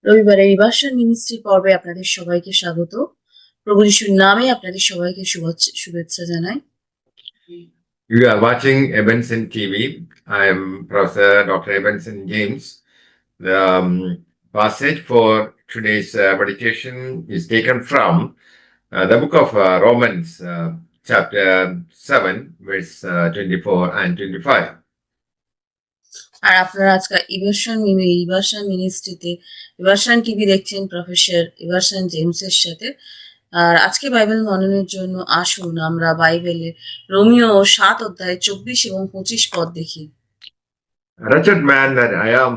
রবিবারের ইবাসন মিনিস্ট্রি পর্বে আপনাদের সবাইকে স্বাগত। প্রভু যিশুর নামে আপনাদের সবাইকে শুভেচ্ছা জানাই। You are watching Ebenson TV. I am Professor Dr. Ebenson James. The passage for today's meditation is taken from the book of Romans, chapter 7, verse 24 and 25. আর আপনারা আজকে ইবাসন মিনিস্ট্রিতে ইবাসন টিভি দেখছেন প্রফেসর ইবাসন জেমসের সাথে। আর আজকে বাইবেল মননের জন্য আসুন আমরা বাইবেলের রোমিও 7 অধ্যায় 24 এবং 25 পদ দেখি। Wretched man that I am,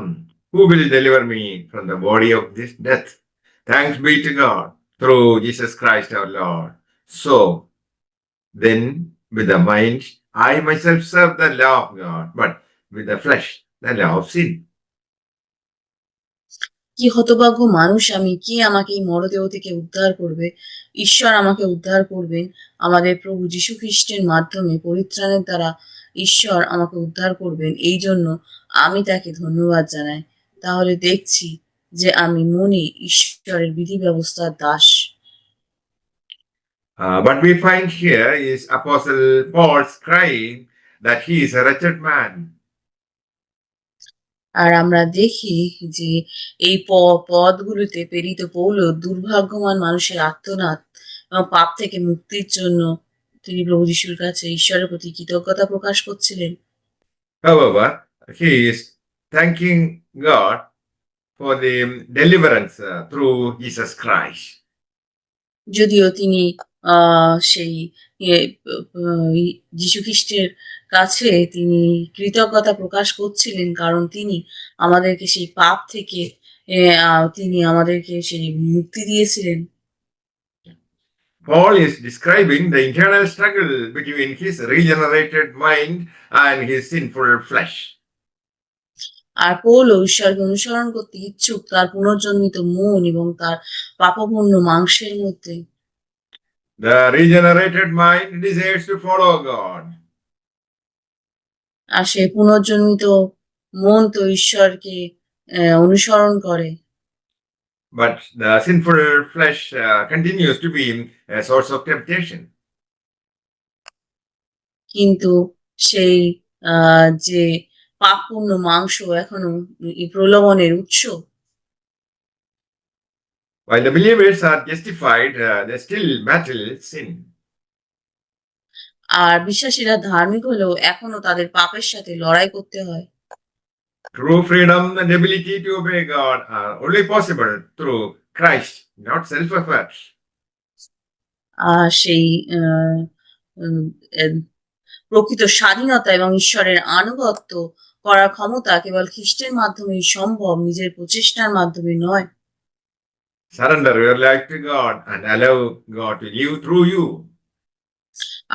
who will deliver me from the body of this death? Thanks be to God through Jesus Christ our Lord. So, then, with the mind, I myself serve the law of God, but with the flesh, the law of sin. কি হতভাগ্য মানুষ আমি, কে আমাকে এই মরদেহ থেকে উদ্ধার করবে? ঈশ্বর আমাকে উদ্ধার করবেন আমাদের প্রভু যীশু খ্রিস্টের মাধ্যমে। পরিত্রাণের দ্বারা ঈশ্বর আমাকে উদ্ধার করবেন, এই জন্য আমি তাকে ধন্যবাদ জানাই। তাহলে দেখছি যে আমি মনে ঈশ্বরের বিধি ব্যবস্থার Das. But we find here is Apostle Paul's crying that he is a wretched man. আর আমরা দেখি যে এই পদগুলোতে প্রেরিত পৌল দুর্ভাগ্যবান মানুষের আর্তনাদ এবং পাপ থেকে মুক্তির জন্য তিনি প্রভু যিশুর কাছে ঈশ্বরের প্রতি কৃতজ্ঞতা প্রকাশ করছিলেন। However, he is thanking God for the deliverance through Jesus Christ. যদিও তিনি সেই যীশু খ্রিস্টের কাছে তিনি কৃতজ্ঞতা প্রকাশ করছিলেন, কারণ তিনি আমাদেরকে সেই পাপ থেকে তিনি আমাদেরকে সেই মুক্তি দিয়েছিলেন। Paul is describing the internal struggle between his regenerated mind and his sinful flesh. আর পৌলও ঈশ্বরকে অনুসরণ করতে ইচ্ছুক তার পুনর্জন্মিত মন এবং তার পাপপূর্ণ মাংসের মধ্যে। The regenerated mind desires to follow God. আর সে পুনর্জন্মিত মন তো ঈশ্বরকে অনুসরণ করে। But the sinful flesh continues to be a source of temptation. কিন্তু সেই যে পাপপূর্ণ মাংস এখনো প্রলোভনের উৎস। While the believers are justified, they still battle sin. আর বিশ্বাসীরা ধার্মিক হলেও এখনো তাদের পাপের সাথে লড়াই করতে হয়। True freedom and ability to obey God are only possible through Christ, not self-effort. আর সেই প্রকৃত স্বাধীনতা এবং ঈশ্বরের আনুগত্য করার ক্ষমতা কেবল খ্রিস্টের মাধ্যমেই সম্ভব, নিজের প্রচেষ্টার মাধ্যমে নয়। Surrender your life to God and allow God to live through you.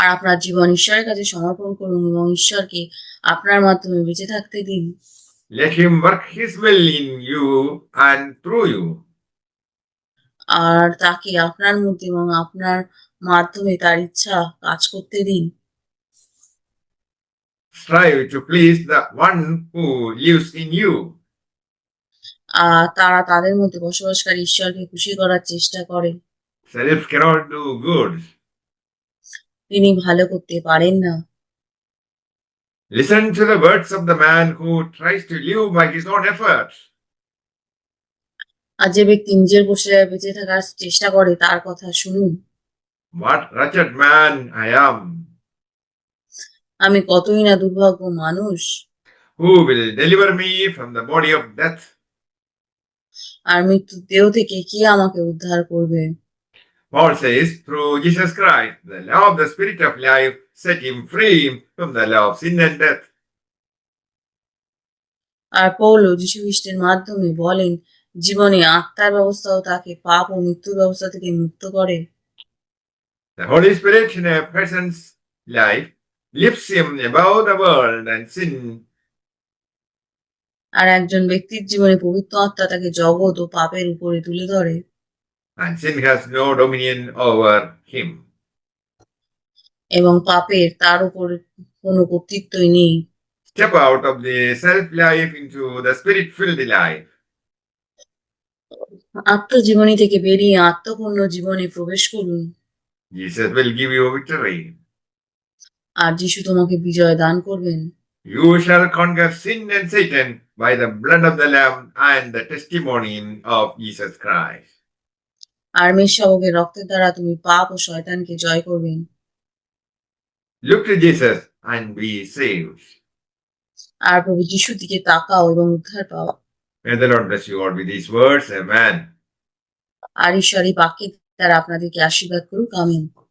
আর আপনার জীবন ঈশ্বরের কাছে সমর্পণ করুন এবং ঈশ্বরকে আপনার মাধ্যমে বেঁচে থাকতে দিন। Let Him work His will in you and through you. আর তাকে আপনার মধ্যে এবং আপনার মাধ্যমে তার ইচ্ছা কাজ করতে দিন। Strive to please the one who lives in you. তারা তাদের মধ্যে বসবাসকারী ঈশ্বরকে খুশি করার চেষ্টা করে। Self cannot do good. তিনি ভালো করতে পারেন না। Listen to the words of the man who tries to live by his own effort. আর যে ব্যক্তি নিজের বসে বেঁচে থাকার চেষ্টা করে তার কথা শুনুন। What wretched man I am! আমি কতই না দুর্ভাগ্য মানুষ। Who will deliver me from the body of death? আর মৃত্যুর দেহ থেকে কে আমাকে উদ্ধার করবে? Paul says, through Jesus Christ, the law of the Spirit of life set him free from the law of sin and death. আর Paul যীশু খ্রিস্টের মাধ্যমে বলেন, জীবনে আত্মার ব্যবস্থাও তাকে পাপ ও মৃত্যুর ব্যবস্থা থেকে মুক্ত করে। The Holy Spirit in a person's life lifts him above the world and sin. আর একজন ব্যক্তির জীবনে পবিত্র আত্মা তাকে জগৎ ও পাপের উপরে তুলে ধরে। And sin has no dominion over him. এবং পাপের তার উপর কোনো কর্তৃত্বই নেই। Step out of the self life into the spirit filled life. আত্মজীবনী থেকে বেরিয়ে আত্মপূর্ণ জীবনে প্রবেশ করুন। Jesus will give you victory. আর যিশু তোমাকে বিজয় দান করবেন। You shall conquer sin and Satan by the blood of the Lamb and the testimony of Jesus Christ. আর মেষশাবকের রক্তের দ্বারা তুমি পাপ ও শয়তানকে জয় করবেন। Look to Jesus and be saved. আর প্রভু যিশুর দিকে তাকাও এবং উদ্ধার পাও। May the Lord bless you all with these words. Amen. আর ঈশ্বর এই বাক্যের দ্বারা আপনাদেরকে আশীর্বাদ করুক। আমেন।